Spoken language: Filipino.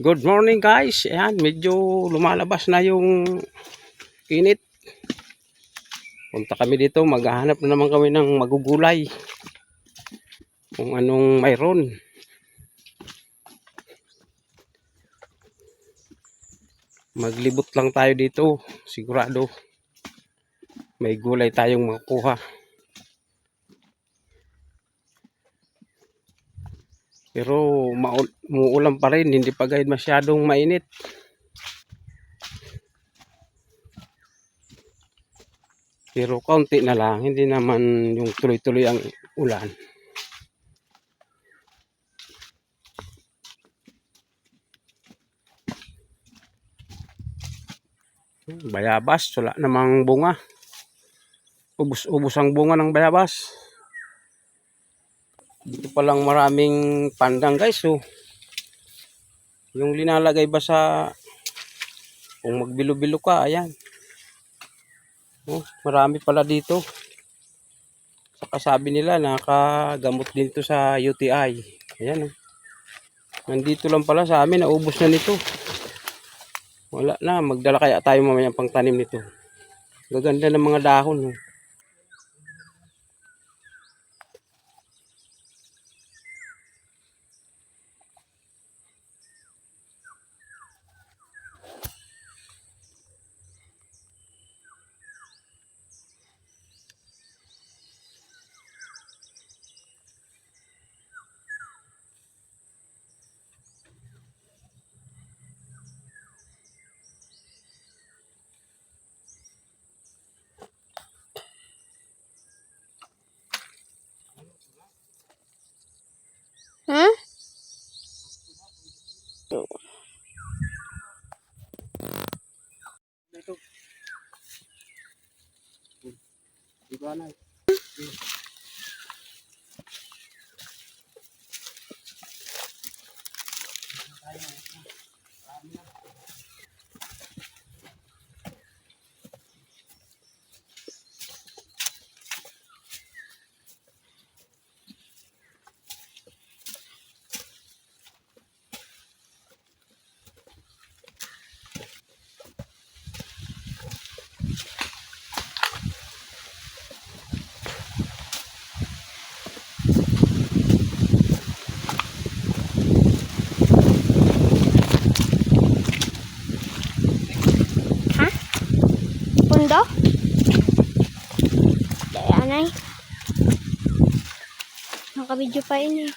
Good morning guys. Ayan, medyo lumalabas na yung init. Punta kami dito, maghahanap na naman kami ng magugulay. Kung anong mayroon. Maglibot lang tayo dito, sigurado. May gulay tayong makukuha. Pero muulan pa rin, hindi pa gayud masyadong mainit. Pero kaunti na lang, hindi naman yung tuloy-tuloy ang ulan. Bayabas, wala namang bunga. Ubus ang bunga ng bayabas. Dito palang maraming pandang guys. So, yung linalagay ba sa kung magbilo-bilo ka, ayan. Oh, marami pala dito. Saka sabi nila nakagamot din to sa UTI. Ayan oh. Nandito lang pala sa amin, naubos na nito. Wala na, magdala kaya tayo mamaya pang tanim nito. Gaganda ng mga dahon oh. Huh? Ito. Dito na. Pundo? Kaya anay. Nakabidyo pa ini.